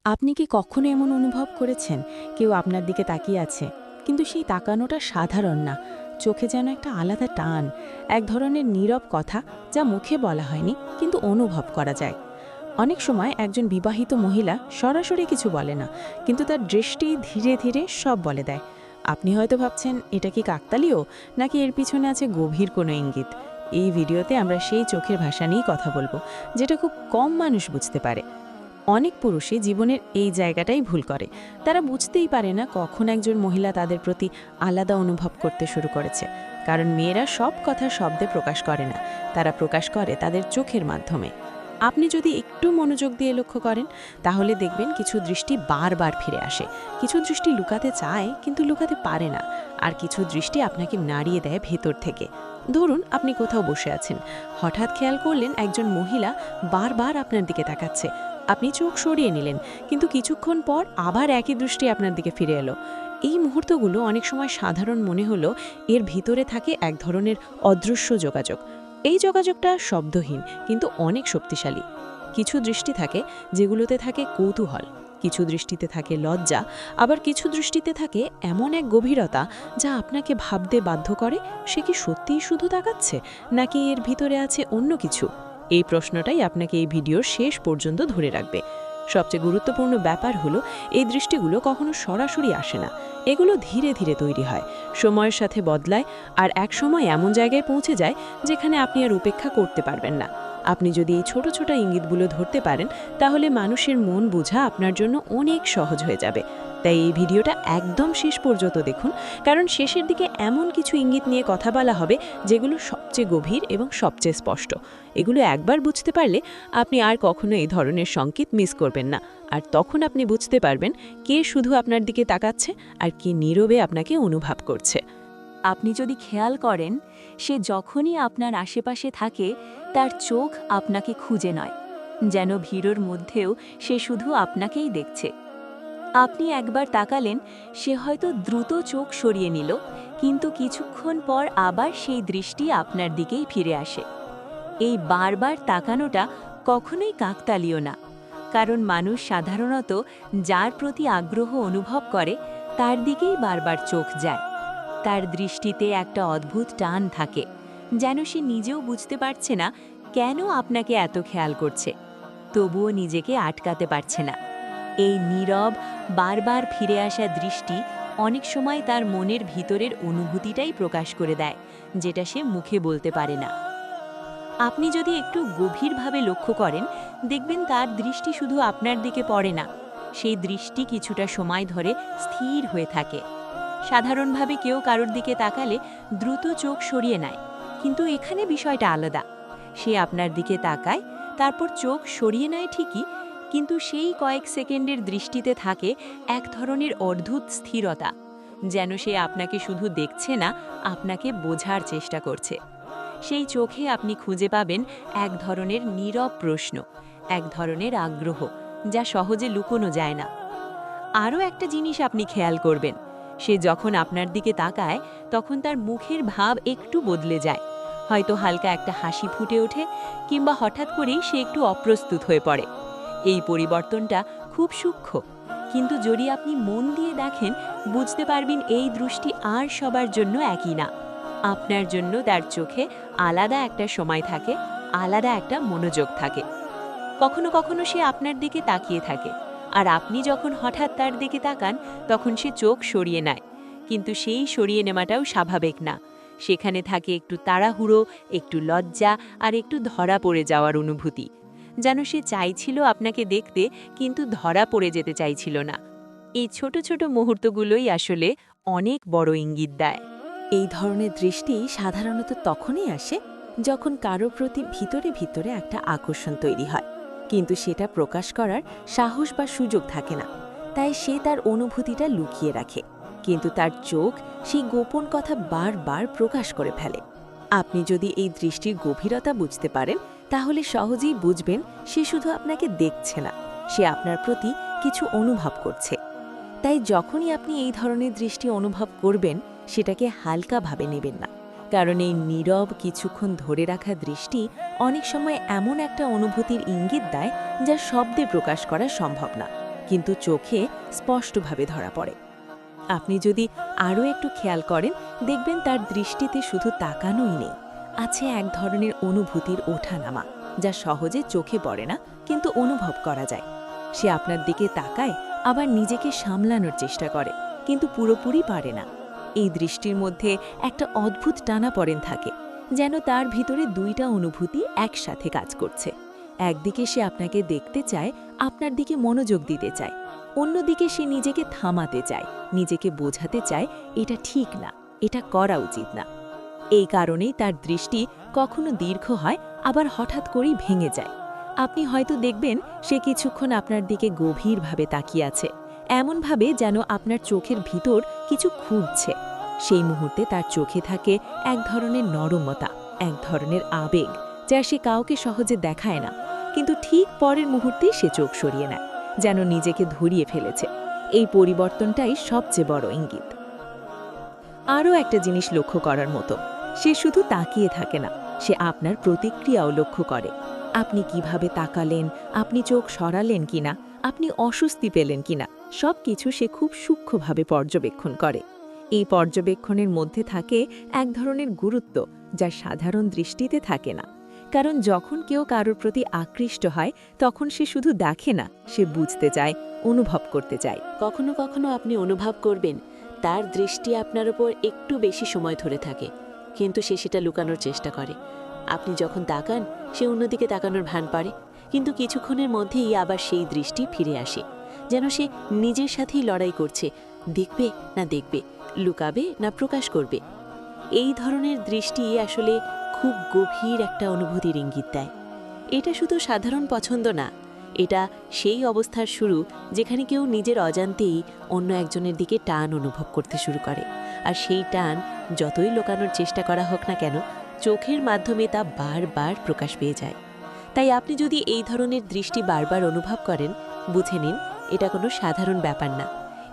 আপনি কি কখনো এমন অনুভব করেছেন কেউ আপনার দিকে তাকিয়ে আছে, কিন্তু সেই তাকানোটা সাধারণ না, চোখে যেন একটা আলাদা টান, এক ধরনের নীরব কথা যা মুখে বলা হয়নি কিন্তু অনুভব করা যায়। অনেক সময় একজন বিবাহিত মহিলা সরাসরি কিছু বলে না, কিন্তু তার দৃষ্টি ধীরে ধীরে সব বলে দেয়। আপনি হয়তো ভাবছেন এটা কি কাকতালীয়, নাকি এর পিছনে আছে গভীর কোনো ইঙ্গিত। এই ভিডিওতে আমরা সেই চোখের ভাষা নিয়েই কথা বলবো, যেটা খুব কম মানুষ বুঝতে পারে। অনেক পুরুষই জীবনের এই জায়গাটাই ভুল করে। তারা বুঝতেই পারে না কখন একজন মহিলা তাদের প্রতি আলাদা অনুভব করতে শুরু করেছে। কারণ মেয়েরা সব কথা শব্দে প্রকাশ করে না, তারা প্রকাশ করে তাদের চোখের মাধ্যমে। আপনি যদি একটু মনোযোগ দিয়ে লক্ষ্য করেন, তাহলে দেখবেন কিছু দৃষ্টি বারবার ফিরে আসে। কিছু দৃষ্টি লুকাতে চায় কিন্তু লুকাতে পারে না। আর কিছু দৃষ্টি আপনাকে নাড়িয়ে দেয় ভেতর থেকে। ধরুন আপনি কোথাও বসে আছেন, হঠাৎ খেয়াল করলেন একজন মহিলা বারবার আপনার দিকে তাকাচ্ছে। আপনি চোখ সরিয়ে নিলেন, কিন্তু কিছুক্ষণ পর আবার একই দৃষ্টি আপনার দিকে ফিরে এলো। এই মুহূর্তগুলো অনেক সময় সাধারণ মনে হলো, এর ভিতরে থাকে এক ধরনের অদৃশ্য যোগাযোগ। এই যোগাযোগটা শব্দহীন কিন্তু অনেক শক্তিশালী। কিছু দৃষ্টি থাকে যেগুলোতে থাকে কৌতূহল, কিছু দৃষ্টিতে থাকে লজ্জা, আবার কিছু দৃষ্টিতে থাকে এমন এক গভীরতা যা আপনাকে ভাবতে বাধ্য করে, সে কি সত্যিই শুধু তাকাচ্ছে, নাকি এর ভিতরে আছে অন্য কিছু। এই প্রশ্নটাই আপনাকে এই ভিডিওর শেষ পর্যন্ত ধরে রাখবে। সবচেয়ে গুরুত্বপূর্ণ ব্যাপার হলো, এই দৃষ্টিগুলো কখনো সরাসরি আসে না। এগুলো ধীরে ধীরে তৈরি হয়, সময়ের সাথে বদলায়, আর এক সময় এমন জায়গায় পৌঁছে যায় যেখানে আপনি আর উপেক্ষা করতে পারবেন না। আপনি যদি এই ছোট ছোট ইঙ্গিতগুলো ধরতে পারেন, তাহলে মানুষের মন বোঝা আপনার জন্য অনেক সহজ হয়ে যাবে। তাই এই ভিডিওটা একদম শেষ পর্যন্ত দেখুন, কারণ শেষের দিকে এমন কিছু ইঙ্গিত নিয়ে কথা বলা হবে যেগুলো সবচেয়ে গভীর এবং সবচেয়ে স্পষ্ট। এগুলো একবার বুঝতে পারলে আপনি আর কখনো এই ধরনের সংকেত মিস করবেন না। আর তখন আপনি বুঝতে পারবেন কে শুধু আপনার দিকে তাকাচ্ছে আর কে নীরবে আপনাকে অনুভব করছে। আপনি যদি খেয়াল করেন, সে যখনই আপনার আশেপাশে থাকে, তার চোখ আপনাকে খুঁজে নয়, যেন ভিড়ের মধ্যেও সে শুধু আপনাকেই দেখছে। আপনি একবার তাকালেন, সে হয়তো দ্রুত চোখ সরিয়ে নিল, কিন্তু কিছুক্ষণ পর আবার সেই দৃষ্টি আপনার দিকেই ফিরে আসে। এই বারবার তাকানোটা কখনোই কাকতালীয় না, কারণ মানুষ সাধারণত যার প্রতি আগ্রহ অনুভব করে তার দিকেই বারবার চোখ যায়। তার দৃষ্টিতে একটা অদ্ভুত টান থাকে, যেন সে নিজেও বুঝতে পারছে না কেন আপনাকে এত খেয়াল করছে, তবুও নিজেকে আটকাতে পারছে না। এই নীরব, বারবার ফিরে আসা দৃষ্টি অনেক সময় তার মনের ভিতরের অনুভূতিটাই প্রকাশ করে দেয়, যেটা সে মুখে বলতে পারে না। আপনি যদি একটু গভীরভাবে লক্ষ্য করেন, দেখবেন তার দৃষ্টি শুধু আপনার দিকে পড়ে না, সেই দৃষ্টি কিছুটা সময় ধরে স্থির হয়ে থাকে। সাধারণভাবে কেউ কারোর দিকে তাকালে দ্রুত চোখ সরিয়ে নেয়, কিন্তু এখানে বিষয়টা আলাদা। সে আপনার দিকে তাকায়, তারপর চোখ সরিয়ে নেয় ঠিকই, কিন্তু সেই কয়েক সেকেন্ডের দৃষ্টিতে থাকে এক ধরনের অদ্ভুত স্থিরতা, যেন সে আপনাকে শুধু দেখছে না, আপনাকে বোঝার চেষ্টা করছে। সেই চোখে আপনি খুঁজে পাবেন এক ধরনের নীরব প্রশ্ন, এক ধরনের আগ্রহ, যা সহজে লুকোনো যায় না। আরও একটা জিনিস আপনি খেয়াল করবেন, সে যখন আপনার দিকে তাকায় তখন তার মুখের ভাব একটু বদলে যায়। হয়তো হালকা একটা হাসি ফুটে ওঠে, কিংবা হঠাৎ করেই সে একটু অপ্রস্তুত হয়ে পড়ে। এই পরিবর্তনটা খুব সূক্ষ্ম, কিন্তু যদি আপনি মন দিয়ে দেখেন, বুঝতে পারবেন এই দৃষ্টি আর সবার জন্য একই না। আপনার জন্য তার চোখে আলাদা একটা সময় থাকে, আলাদা একটা মনোযোগ থাকে। কখনো কখনো সে আপনার দিকে তাকিয়ে থাকে, আর আপনি যখন হঠাৎ তার দিকে তাকান তখন সে চোখ সরিয়ে নেয়, কিন্তু সেই সরিয়ে নেওয়াটাও স্বাভাবিক না। সেখানে থাকে একটু তাড়াহুড়ো, একটু লজ্জা, আর একটু ধরা পড়ে যাওয়ার অনুভূতি, যেন সে চাইছিল আপনাকে দেখতে কিন্তু ধরা পড়ে যেতে চাইছিল না। এই ছোট ছোট মুহূর্তগুলোই আসলে অনেক বড় ইঙ্গিত দেয়। এই ধরনের দৃষ্টি সাধারণত তখনই আসে যখন কারো প্রতি ভিতরে ভিতরে একটা আকর্ষণ তৈরি হয়, কিন্তু সেটা প্রকাশ করার সাহস বা সুযোগ থাকে না। তাই সে তার অনুভূতিটা লুকিয়ে রাখে, কিন্তু তার চোখ সেই গোপন কথা বারবার প্রকাশ করে ফেলে। আপনি যদি এই দৃষ্টির গভীরতা বুঝতে পারেন, তাহলে সহজেই বুঝবেন সে শুধু আপনাকে দেখছে না, সে আপনার প্রতি কিছু অনুভব করছে। তাই যখনই আপনি এই ধরনের দৃষ্টি অনুভব করবেন, সেটাকে হালকাভাবে নেবেন না, কারণ এই নীরব কিছুক্ষণ ধরে রাখা দৃষ্টি অনেক সময় এমন একটা অনুভূতির ইঙ্গিত দেয় যা শব্দে প্রকাশ করা সম্ভব না, কিন্তু চোখে স্পষ্টভাবে ধরা পড়ে। আপনি যদি আরও একটু খেয়াল করেন, দেখবেন তার দৃষ্টিতে শুধু তাকানোই নেই, আছে এক ধরনের অনুভূতির ওঠানামা, যা সহজে চোখে পড়ে না কিন্তু অনুভব করা যায়। সে আপনার দিকে তাকায়, আবার নিজেকে সামলানোর চেষ্টা করে, কিন্তু পুরোপুরি পারে না। এই দৃষ্টির মধ্যে একটা অদ্ভুত টানাপড়েন থাকে, যেন তার ভিতরে দুইটা অনুভূতি একসাথে কাজ করছে। একদিকে সে আপনাকে দেখতে চায়, আপনার দিকে মনোযোগ দিতে চায়, অন্যদিকে সে নিজেকে থামাতে চায়, নিজেকে বোঝাতে চায় এটা ঠিক না, এটা করা উচিত না। এই কারণেই তার দৃষ্টি কখনো দীর্ঘ হয়, আবার হঠাৎ করেই ভেঙে যায়। আপনি হয়তো দেখবেন সে কিছুক্ষণ আপনার দিকে গভীরভাবে তাকিয়ে আছে, এমনভাবে যেন আপনার চোখের ভিতর কিছু খুঁজছে। সেই মুহূর্তে তার চোখে থাকে এক ধরনের নরমতা, এক ধরনের আবেগ, যা সে কাউকে সহজে দেখায় না, কিন্তু ঠিক পরের মুহূর্তেই সে চোখ সরিয়ে নেয়, যেন নিজেকে ধরিয়ে ফেলেছে। এই পরিবর্তনটাই সবচেয়ে বড় ইঙ্গিত। আরও একটা জিনিস লক্ষ্য করার মতো, সে শুধু তাকিয়ে থাকে না, সে আপনার প্রতিক্রিয়াও লক্ষ্য করে। আপনি কিভাবে তাকালেন, আপনি চোখ সরালেন কিনা, আপনি অস্বস্তি পেলেন কিনা, সব কিছু সে খুব সূক্ষ্মভাবে পর্যবেক্ষণ করে। এই পর্যবেক্ষণের মধ্যে থাকে এক ধরনের গুরুত্ব, যা সাধারণ দৃষ্টিতে থাকে না। কারণ যখন কেউ কারোর প্রতি আকৃষ্ট হয়, তখন সে শুধু দেখে না, সে বুঝতে চায়, অনুভব করতে চায়। কখনো কখনো আপনি অনুভব করবেন তার দৃষ্টি আপনার উপর একটু বেশি সময় ধরে থাকে, কিন্তু সে সেটা লুকানোর চেষ্টা করে। আপনি যখন তাকান, সে অন্যদিকে তাকানোর ভান পারে, কিন্তু কিছুক্ষণের মধ্যেই আবার সেই দৃষ্টি ফিরে আসে, যেন সে নিজের সাথেই লড়াই করছে, দেখবে না দেখবে, লুকাবে না প্রকাশ করবে। এই ধরনের দৃষ্টি আসলে খুব গভীর একটা অনুভূতির ইঙ্গিত দেয়। এটা শুধু সাধারণ পছন্দ না, এটা সেই অবস্থার শুরু যেখানে কেউ নিজের অজান্তেই অন্য একজনের দিকে টান অনুভব করতে শুরু করে। আর সেই টান যতই লুকানোর চেষ্টা করা হোক না কেন, চোখের মাধ্যমে তা বারবার প্রকাশ পেয়ে যায়। তাই আপনি যদি এই ধরনের দৃষ্টি বারবার অনুভব করেন, বুঝে নিন এটা কোনো সাধারণ ব্যাপার না।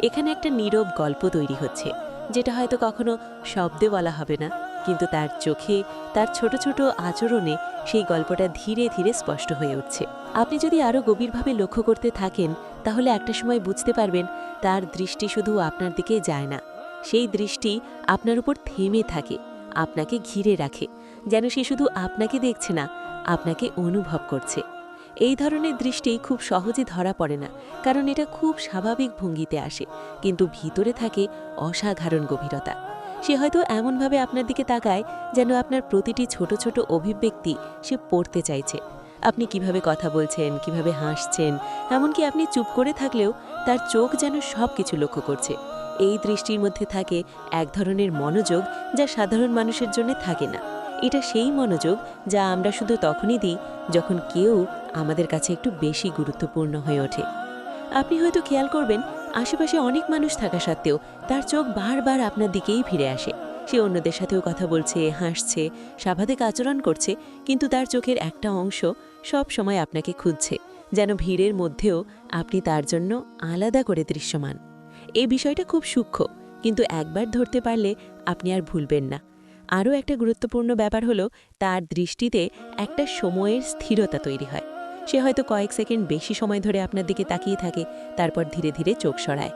এখানে একটা নীরব গল্প তৈরি হচ্ছে, যেটা হয়তো কখনো শব্দে বলা হবে না, কিন্তু তার চোখে, তার ছোট ছোট আচরণে সেই গল্পটা ধীরে ধীরে স্পষ্ট হয়ে উঠছে। আপনি যদি আরও গভীরভাবে লক্ষ্য করতে থাকেন, তাহলে একটা সময় বুঝতে পারবেন তার দৃষ্টি শুধু আপনার দিকে যায় না, সেই দৃষ্টি আপনার উপর থেমে থাকে, আপনাকে ঘিরে রাখে, যেন সে শুধু আপনাকে দেখছে না, আপনাকে অনুভব করছে। এই ধরনের দৃষ্টি খুব সহজে ধরা পড়ে না, কারণ এটা খুব স্বাভাবিক ভঙ্গিতে আসে, কিন্তু ভিতরে থাকে অসাধারণ গভীরতা। সে হয়তো এমনভাবে আপনার দিকে তাকায় যেন আপনার প্রতিটি ছোট ছোট অভিব্যক্তি সে পড়তে চাইছে। আপনি কিভাবে কথা বলছেন, কিভাবে হাসছেন, এমনকি আপনি চুপ করে থাকলেও তার চোখ যেন সব কিছু লক্ষ্য করছে। এই দৃষ্টির মধ্যে থাকে এক ধরনের মনোযোগ, যা সাধারণ মানুষের জন্য থাকে না। এটা সেই মনোযোগ যা আমরা শুধু তখনই দিই যখন কেউ আমাদের কাছে একটু বেশি গুরুত্বপূর্ণ হয়ে ওঠে। আপনি হয়তো খেয়াল করবেন, আশেপাশে অনেক মানুষ থাকা সত্ত্বেও তার চোখ বারবার আপনার দিকেই ফিরে আসে। সে অন্যদের সাথেও কথা বলছে, হাসছে, স্বাভাবিক আচরণ করছে, কিন্তু তার চোখের একটা অংশ সব সময় আপনাকে খুঁজছে, যেন ভিড়ের মধ্যেও আপনি তার জন্য আলাদা করে দৃশ্যমান। এই বিষয়টা খুব সূক্ষ্ম, কিন্তু একবার ধরতে পারলে আপনি আর ভুলবেন না। আরও একটা গুরুত্বপূর্ণ ব্যাপার হলো, তার দৃষ্টিতে একটা সময়ের স্থিরতা তৈরি হয়। সে হয়তো কয়েক সেকেন্ড বেশি সময় ধরে আপনার দিকে তাকিয়ে থাকে, তারপর ধীরে ধীরে চোখ সরায়।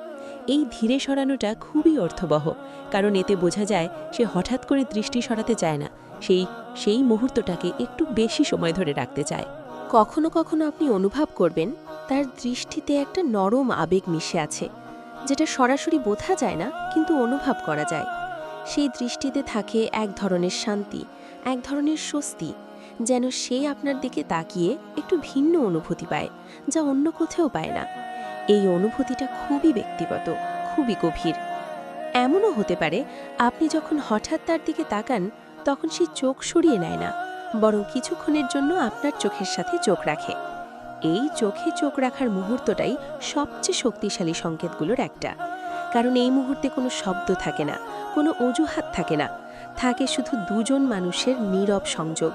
এই ধীরে সরানোটা খুবই অর্থবহ, কারণ এতে বোঝা যায় সে হঠাৎ করে দৃষ্টি সরাতে চায় না, সেই মুহূর্তটাকে একটু বেশি সময় ধরে রাখতে চায়। কখনো কখনো আপনি অনুভব করবেন তার দৃষ্টিতে একটা নরম আবেগ মিশে আছে, যেটা সরাসরি বোঝা যায় না, কিন্তু অনুভব করা যায়। সেই দৃষ্টিতে থাকে এক ধরনের শান্তি, এক ধরনের স্বস্তি, যেন সে আপনার দিকে তাকিয়ে একটু ভিন্ন অনুভূতি পায়, যা অন্য কোথাও পায় না। এই অনুভূতিটা খুবই ব্যক্তিগত, খুবই গভীর। এমনও হতে পারে আপনি যখন হঠাৎ তার দিকে তাকান, তখন সে চোখ সরিয়ে নেয় না, বরং কিছুক্ষণের জন্য আপনার চোখের সাথে চোখ রাখে। এই চোখে চোখ রাখার মুহূর্তটাই সবচেয়ে শক্তিশালী সংকেতগুলোর একটা, কারণ এই মুহূর্তে কোনো শব্দ থাকে না, কোনো অজুহাত থাকে না, থাকে শুধু দুজন মানুষের নীরব সংযোগ।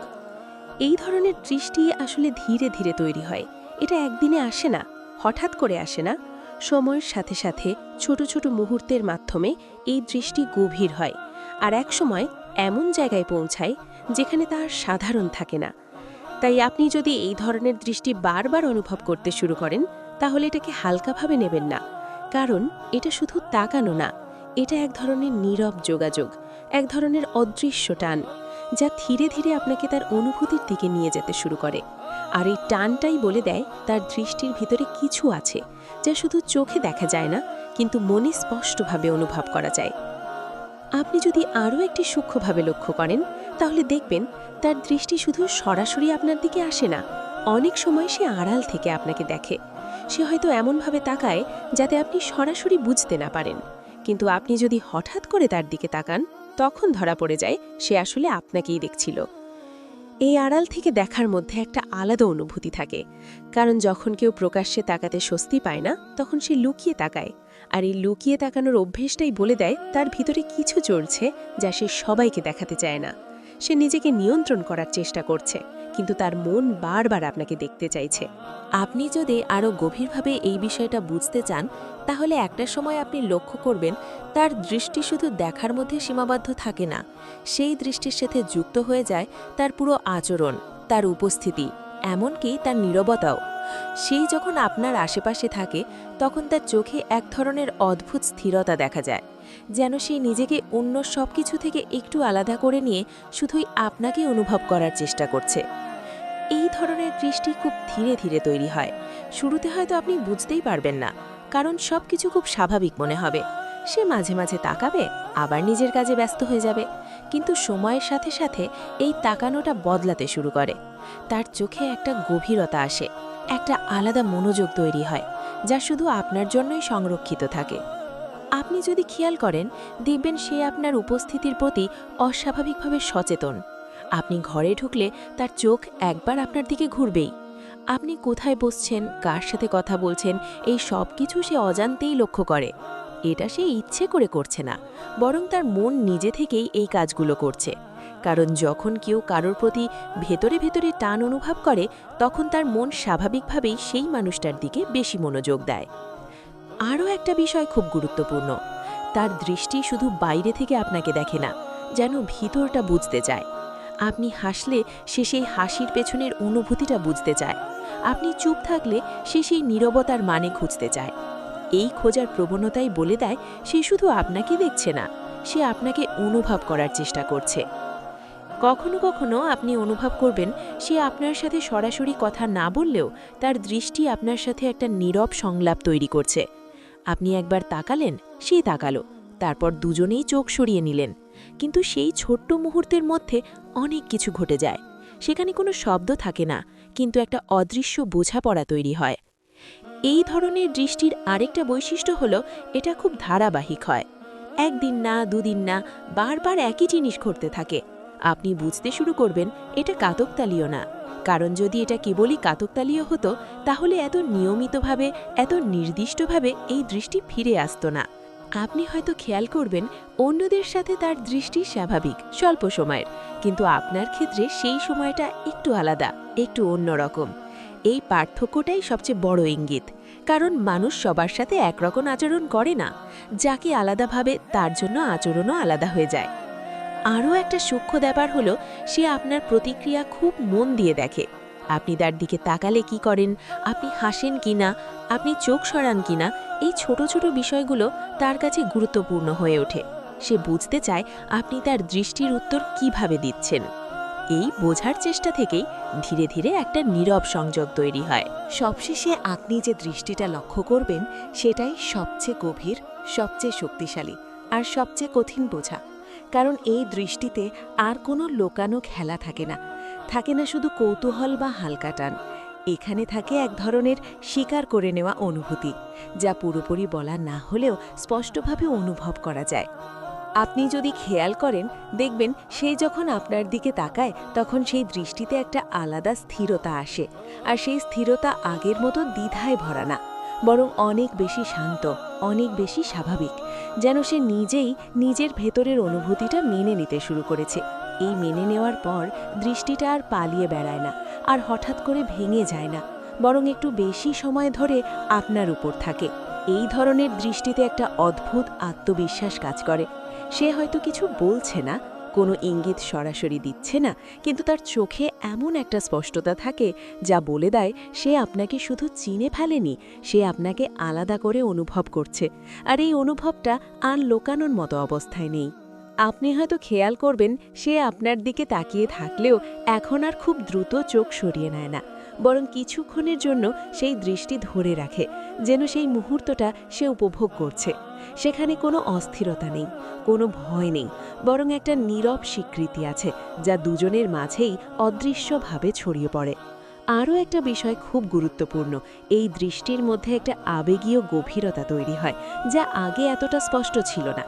এই ধরনের দৃষ্টি আসলে ধীরে ধীরে তৈরি হয়, এটা একদিনে আসে না, হঠাৎ করে আসে না। সময়ের সাথে সাথে ছোট ছোট মুহূর্তের মাধ্যমে এই দৃষ্টি গভীর হয়, আর এক সময় এমন জায়গায় পৌঁছায় যেখানে তা আর সাধারণ থাকে না। তাই আপনি যদি এই ধরনের দৃষ্টি বারবার অনুভব করতে শুরু করেন, তাহলে এটাকে হালকাভাবে নেবেন না, কারণ এটা শুধু তাকানো না, এটা এক ধরনের নীরব যোগাযোগ, এক ধরনের অদৃশ্য টান, যা ধীরে ধীরে আপনাকে তার অনুভূতির দিকে নিয়ে যেতে শুরু করে। আর এই টানটাই বলে দেয় তার দৃষ্টির ভিতরে কিছু আছে, যা শুধু চোখে দেখা যায় না, কিন্তু মনে স্পষ্টভাবে অনুভব করা যায়। আপনি যদি আরও একটি সূক্ষ্মভাবে লক্ষ্য করেন, তাহলে দেখবেন তার দৃষ্টি শুধু সরাসরি আপনার দিকে আসে না, অনেক সময় সে আড়াল থেকে আপনাকে দেখে। সে হয়তো এমনভাবে তাকায় যাতে আপনি সরাসরি বুঝতে না পারেন, কিন্তু আপনি যদি হঠাৎ করে তার দিকে তাকান, তখন ধরা পড়ে যায় সে আসলে আপনাকেই দেখছিল। এই আড়াল থেকে দেখার মধ্যে একটা আলাদা অনুভূতি থাকে, কারণ যখন কেউ প্রকাশ্যে তাকাতে স্বস্তি পায় না, তখন সে লুকিয়ে তাকায়। আর এই লুকিয়ে তাকানোর অভ্যেসটাই বলে দেয় তার ভিতরে কিছু চলছে যা সে সবাইকে দেখাতে চায় না। সে নিজেকে নিয়ন্ত্রণ করার চেষ্টা করছে, কিন্তু তার মন বারবার আপনাকে দেখতে চাইছে। আপনি যদি আরও গভীরভাবে এই বিষয়টা বুঝতে চান, তাহলে একটা সময় আপনি লক্ষ্য করবেন তার দৃষ্টি শুধু দেখার মধ্যে সীমাবদ্ধ থাকে না, সেই দৃষ্টির সাথে যুক্ত হয়ে যায় তার পুরো আচরণ, তার উপস্থিতি, এমনকি তার নীরবতাও। সেই যখন আপনার আশেপাশে থাকে, তখন তার চোখে এক ধরনের অদ্ভুত স্থিরতা দেখা যায়, যেন সে নিজেকে অন্য সব কিছু থেকে একটু আলাদা করে নিয়ে শুধুই আপনাকে অনুভব করার চেষ্টা করছে। এই ধরনের দৃষ্টি খুব ধীরে ধীরে তৈরি হয়। শুরুতে হয়তো আপনি বুঝতেই পারবেন না, কারণ সব কিছু খুব স্বাভাবিক মনে হবে। সে মাঝে মাঝে তাকাবে, আবার নিজের কাজে ব্যস্ত হয়ে যাবে, কিন্তু সময়ের সাথে সাথে এই তাকানোটা বদলাতে শুরু করে। তার চোখে একটা গভীরতা আসে, একটা আলাদা মনোযোগ তৈরি হয়, যা শুধু আপনার জন্যই সংরক্ষিত থাকে। আপনি যদি খেয়াল করেন, দেখবেন সে আপনার উপস্থিতির প্রতি অস্বাভাবিকভাবে সচেতন। আপনি ঘরে ঢুকলে তার চোখ একবার আপনার দিকে ঘুরবেই। আপনি কোথায় বসছেন, কার সাথে কথা বলছেন, এই সব কিছু সে অজান্তেই লক্ষ্য করে। এটা সে ইচ্ছে করে করছে না, বরং তার মন নিজে থেকেই এই কাজগুলো করছে। কারণ যখন কেউ কারোর প্রতি ভেতরে ভেতরে টান অনুভব করে, তখন তার মন স্বাভাবিকভাবেই সেই মানুষটার দিকে বেশি মনোযোগ দেয়। আরও একটা বিষয় খুব গুরুত্বপূর্ণ, তার দৃষ্টি শুধু বাইরে থেকে আপনাকে দেখে না, যেন ভিতরটা বুঝতে চায়। আপনি হাসলে সে সেই হাসির পেছনের অনুভূতিটা বুঝতে চায়। আপনি চুপ থাকলে সে সেই নীরবতার মানে খুঁজতে চায়। এই খোঁজার প্রবণতাই বলে দেয় সে শুধু আপনাকে দেখছে না, সে আপনাকে অনুভব করার চেষ্টা করছে। কখনো কখনো আপনি অনুভব করবেন সে আপনার সাথে সরাসরি কথা না বললেও তার দৃষ্টি আপনার সাথে একটা নীরব সংলাপ তৈরি করছে। আপনি একবার তাকালেন, সে তাকালো, তারপর দুজনেই চোখ সরিয়ে নিলেন, কিন্তু সেই ছোট্ট মুহূর্তের মধ্যে অনেক কিছু ঘটে যায়। সেখানে কোনো শব্দ থাকে না, কিন্তু একটা অদৃশ্য বোঝাপড়া তৈরি হয়। এই ধরনের দৃষ্টির আরেকটা বৈশিষ্ট্য হলো এটা খুব ধারাবাহিক হয়। একদিন না, দুদিন না, বারবার একই জিনিস ঘটতে থাকে। আপনি বুঝতে শুরু করবেন এটা কাকতালীয় না, কারণ যদি এটা কেবলই কাকতালীয় হতো, তাহলে এত নিয়মিতভাবে, এত নির্দিষ্টভাবে এই দৃষ্টি ফিরে আসতো না। আপনি হয়তো খেয়াল করবেন অন্যদের সাথে তার দৃষ্টি স্বাভাবিক, স্বল্প সময়ের, কিন্তু আপনার ক্ষেত্রে সেই সময়টা একটু আলাদা, একটু অন্যরকম। এই পার্থক্যটাই সবচেয়ে বড় ইঙ্গিত, কারণ মানুষ সবার সাথে একরকম আচরণ করে না। যাকে আলাদাভাবে, তার জন্য আচরণও আলাদা হয়ে যায়। আরও একটা সূক্ষ্ম ব্যাপার হলো সে আপনার প্রতিক্রিয়া খুব মন দিয়ে দেখে। আপনি তার দিকে তাকালে কি করেন, আপনি হাসেন কিনা, আপনি চোখ সরান কিনা, এই ছোট ছোট বিষয়গুলো তার কাছে গুরুত্বপূর্ণ হয়ে ওঠে। সে বুঝতে চায় আপনি তার দৃষ্টির উত্তর কিভাবে দিচ্ছেন। এই বোঝার চেষ্টা থেকেই ধীরে ধীরে একটা নীরব সংযোগ তৈরি হয়। সবশেষে আপনি যে দৃষ্টিটা লক্ষ্য করবেন, সেটাই সবচেয়ে গভীর, সবচেয়ে শক্তিশালী আর সবচেয়ে কঠিন বোঝা। কারণ এই দৃষ্টিতে আর কোনো লোকানো খেলা থাকে না, থাকে না শুধু কৌতূহল বা হালকা টান। এখানে থাকে এক ধরনের স্বীকার করে নেওয়া অনুভূতি, যা পুরোপুরি বলা না হলেও স্পষ্টভাবে অনুভব করা যায়। আপনি যদি খেয়াল করেন, দেখবেন সে যখন আপনার দিকে তাকায়, তখন সেই দৃষ্টিতে একটা আলাদা স্থিরতা আসে। আর সেই স্থিরতা আগের মতো দ্বিধায় ভরা না, বরং অনেক বেশি শান্ত, অনেক বেশি স্বাভাবিক, যেন সে নিজেই নিজের ভেতরের অনুভূতিটা মেনে নিতে শুরু করেছে। এই মেনে নেওয়ার পর দৃষ্টিটা আর পালিয়ে বেড়ায় না, আর হঠাৎ করে ভেঙে যায় না, বরং একটু বেশি সময় ধরে আপনার উপর থাকে। এই ধরনের দৃষ্টিতে একটা অদ্ভুত আত্মবিশ্বাস কাজ করে। সে হয়তো কিছু বলছে না, কোনো ইঙ্গিত সরাসরি দিচ্ছে না, কিন্তু তার চোখে এমন একটা স্পষ্টতা থাকে যা বলে দেয় সে আপনাকে শুধু চিনে ফেলেনি, সে আপনাকে আলাদা করে অনুভব করছে। আর এই অনুভবটা আর লোকানোর মতো অবস্থায় নেই। আপনি হয়তো খেয়াল করবেন সে আপনার দিকে তাকিয়ে থাকলেও এখন আর খুব দ্রুত চোখ সরিয়ে নেয় না, বরং কিছুক্ষণের জন্য সেই দৃষ্টি ধরে রাখে, যেন সেই মুহূর্তটা সে উপভোগ করছে। সেখানে কোনো অস্থিরতা নেই, কোনো ভয় নেই, বরং একটা নীরব স্বীকৃতি আছে যা দুজনের মাঝেই অদৃশ্যভাবে ছড়িয়ে পড়ে। আরও একটা বিষয় খুব গুরুত্বপূর্ণ, এই দৃষ্টির মধ্যে একটা আবেগীয় গভীরতা তৈরি হয় যা আগে এতটা স্পষ্ট ছিল না।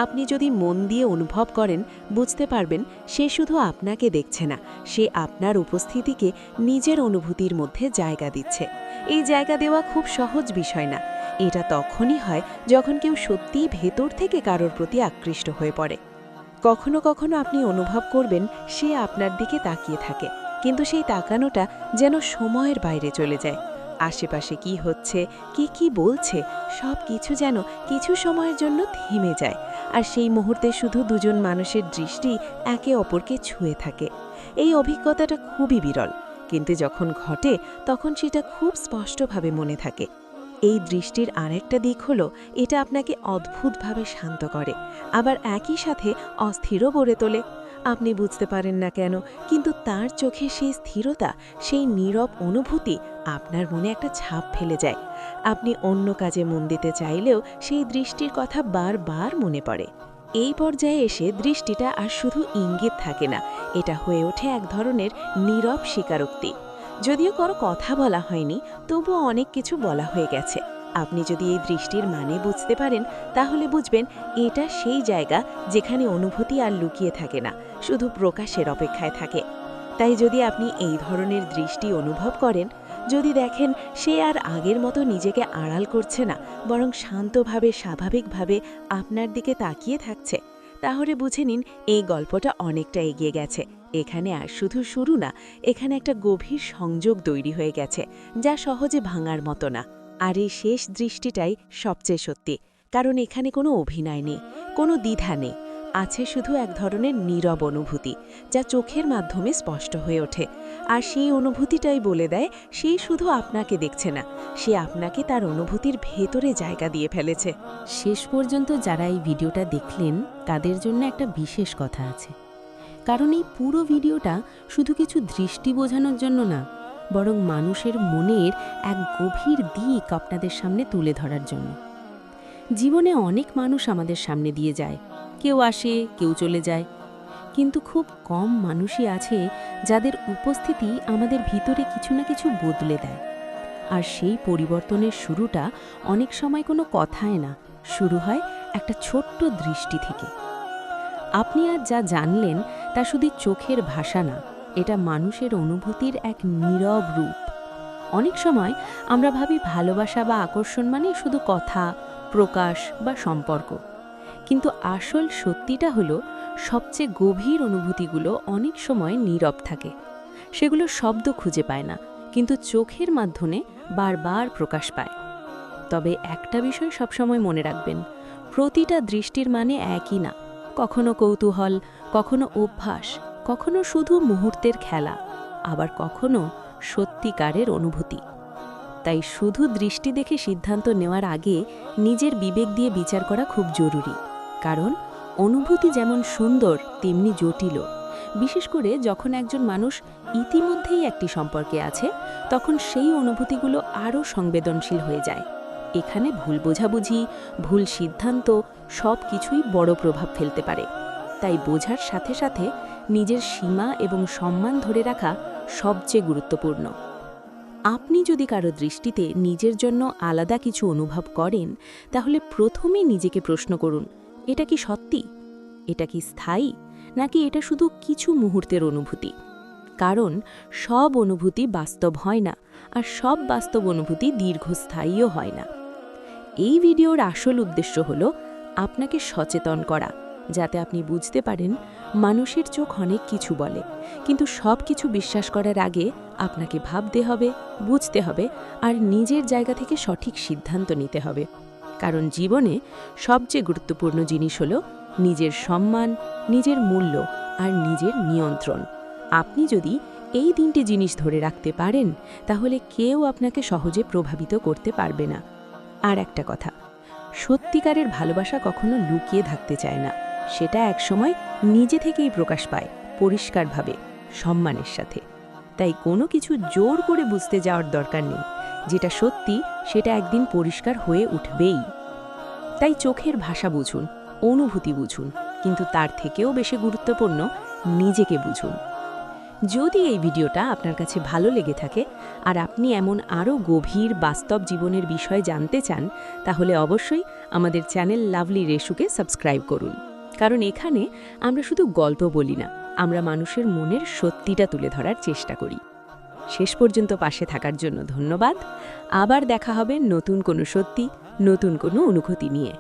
আপনি যদি মন দিয়ে অনুভব করেন, বুঝতে পারবেন সে শুধু আপনাকে দেখছে না, সে আপনার উপস্থিতিকে নিজের অনুভূতির মধ্যে জায়গা দিচ্ছে। এই জায়গা দেওয়া খুব সহজ বিষয় না। এটা তখনই হয় যখন কেউ সত্যিই ভেতর থেকে কারোর প্রতি আকৃষ্ট হয়ে পড়ে। কখনো কখনো আপনি অনুভব করবেন সে আপনার দিকে তাকিয়ে থাকে, কিন্তু সেই তাকানোটা যেন সময়ের বাইরে চলে যায়। আশেপাশে কি হচ্ছে, কি বলছে, সব কিছু যেন কিছু সময়ের জন্য থেমে যায়, আর সেই মুহূর্তে শুধু দুজন মানুষের দৃষ্টি একে অপরকে ছুঁয়ে থাকে। এই অভিজ্ঞতাটা খুবই বিরল, কিন্তু যখন ঘটে তখন সেটা খুব স্পষ্টভাবে মনে থাকে। এই দৃষ্টির আরেকটা দিক হলো এটা আপনাকে অদ্ভুতভাবে শান্ত করে, আবার একই সাথে অস্থিরও গড়ে তোলে। আপনি বুঝতে পারেন না কেন, কিন্তু তার চোখে সেই স্থিরতা, সেই নীরব অনুভূতি আপনার মনে একটা ছাপ ফেলে যায়। আপনি অন্য কাজে মন দিতে চাইলেও সেই দৃষ্টির কথা বারবার মনে পড়ে। এই পর্যায়ে এসে দৃষ্টিটা আর শুধু ইঙ্গিত থাকে না, এটা হয়ে ওঠে এক ধরনের নীরব স্বীকারোক্তি। যদিও কারো কথা বলা হয়নি, তবুও অনেক কিছু বলা হয়ে গেছে। আপনি যদি এই দৃষ্টির মানে বুঝতে পারেন, তাহলে বুঝবেন এটা সেই জায়গা যেখানে অনুভূতি আর লুকিয়ে থাকে না, শুধু প্রকাশের অপেক্ষায় থাকে। তাই যদি আপনি এই ধরনের দৃষ্টি অনুভব করেন, যদি দেখেন সে আর আগের মতো নিজেকে আড়াল করছে না, বরং শান্তভাবে স্বাভাবিকভাবে আপনার দিকে তাকিয়ে থাকছে, তাহলে বুঝে নিন এই গল্পটা অনেকটা এগিয়ে গেছে। এখানে আর শুধু শুরু না, এখানে একটা গভীর সংযোগ তৈরি হয়ে গেছে যা সহজে ভাঙার মতো না। আর এই শেষ দৃষ্টিটাই সবচেয়ে সত্যি, কারণ এখানে কোনো অভিনয় নেই, কোনো দ্বিধা নেই, আছে শুধু এক ধরনের নীরব অনুভূতি যা চোখের মাধ্যমে স্পষ্ট হয়ে ওঠে। আর সেই অনুভূতিটাই বলে দেয় সে শুধু আপনাকে দেখছে না, সে আপনাকে তার অনুভূতির ভেতরে জায়গা দিয়ে ফেলেছে। শেষ পর্যন্ত যারা এই ভিডিওটা দেখলেন তাদের জন্য একটা বিশেষ কথা আছে, কারণ এই পুরো ভিডিওটা শুধু কিছু দৃষ্টি বোঝানোর জন্য না, বরং মানুষের মনের এক গভীর দিক আপনাদের সামনে তুলে ধরার জন্য। জীবনে অনেক মানুষ আমাদের সামনে দিয়ে যায়, কেউ আসে, কেউ চলে যায়, কিন্তু খুব কম মানুষই আছে যাদের উপস্থিতি আমাদের ভিতরে কিছু না কিছু বদলে দেয়। আর সেই পরিবর্তনের শুরুটা অনেক সময় কোনো কথায় না, শুরু হয় একটা ছোট্ট দৃষ্টি থেকে। আপনি আজ যা জানলেন তা শুধু চোখের ভাষা না, এটা মানুষের অনুভূতির এক নীরব রূপ। অনেক সময় আমরা ভাবি ভালোবাসা বা আকর্ষণ মানে শুধু কথা, প্রকাশ বা সম্পর্ক, কিন্তু আসল সত্যিটা হলো সবচেয়ে গভীর অনুভূতিগুলো অনেক সময় নীরব থাকে। সেগুলো শব্দ খুঁজে পায় না, কিন্তু চোখের মাধ্যমে বারবার প্রকাশ পায়। তবে একটা বিষয় সবসময় মনে রাখবেন, প্রতিটা দৃষ্টির মানে একই না। কখনো কৌতূহল, কখনো অভ্যাস, কখনো শুধু মুহূর্তের খেলা, আবার কখনো সত্যিকারের অনুভূতি। তাই শুধু দৃষ্টি দেখে সিদ্ধান্ত নেওয়ার আগে নিজের বিবেক দিয়ে বিচার করা খুব জরুরি, কারণ অনুভূতি যেমন সুন্দর তেমনি জটিলও। বিশেষ করে যখন একজন মানুষ ইতিমধ্যেই একটি সম্পর্কে আছে, তখন সেই অনুভূতিগুলো আরও সংবেদনশীল হয়ে যায়। এখানে ভুল বোঝাবুঝি, ভুল সিদ্ধান্ত সব কিছুই বড় প্রভাব ফেলতে পারে। তাই বোঝার সাথে সাথে নিজের সীমা এবং সম্মান ধরে রাখা সবচেয়ে গুরুত্বপূর্ণ। আপনি যদি কারো দৃষ্টিতে নিজের জন্য আলাদা কিছু অনুভব করেন, তাহলে প্রথমে নিজেকে প্রশ্ন করুন, এটা কি সত্যি? এটা কি স্থায়ী? নাকি এটা শুধু কিছু মুহূর্তের অনুভূতি? কারণ সব অনুভূতি বাস্তব হয় না, আর সব বাস্তব অনুভূতি দীর্ঘস্থায়ীও হয় না। এই ভিডিওর আসল উদ্দেশ্য হলো আপনাকে সচেতন করা, যাতে আপনি বুঝতে পারেন মানুষের চোখ অনেক কিছু বলে, কিন্তু সব কিছু বিশ্বাস করার আগে আপনাকে ভাবতে হবে, বুঝতে হবে, আর নিজের জায়গা থেকে সঠিক সিদ্ধান্ত নিতে হবে। কারণ জীবনে সবচেয়ে গুরুত্বপূর্ণ জিনিস হলো নিজের সম্মান, নিজের মূল্য আর নিজের নিয়ন্ত্রণ। আপনি যদি এই 3টে জিনিস ধরে রাখতে পারেন, তাহলে কেউ আপনাকে সহজে প্রভাবিত করতে পারবে না। আর একটা কথা, সত্যিকারের ভালোবাসা কখনো লুকিয়ে থাকতে চায় না। সেটা একসময় নিজে থেকেই প্রকাশ পায়, পরিষ্কারভাবে, সম্মানের সাথে। তাই কোনো কিছু জোর করে বুঝতে যাওয়ার দরকার নেই। যেটা সত্যি সেটা একদিন পরিষ্কার হয়ে উঠবেই। তাই চোখের ভাষা বুঝুন, অনুভূতি বুঝুন, কিন্তু তার থেকেও বেশি গুরুত্বপূর্ণ নিজেকে বুঝুন। যদি এই ভিডিওটা আপনার কাছে ভালো লেগে থাকে আর আপনি এমন আরও গভীর বাস্তব জীবনের বিষয় জানতে চান, তাহলে অবশ্যই আমাদের চ্যানেল লাভলি রেশুকে সাবস্ক্রাইব করুন। কারণ এখানে আমরা শুধু গল্প বলি না, আমরা মানুষের মনের সত্যিটা তুলে ধরার চেষ্টা করি। শেষ পর্যন্ত পাশে থাকার জন্য ধন্যবাদ। আবার দেখা হবে নতুন কোনো সত্যি, নতুন কোনো অনুভূতি নিয়ে।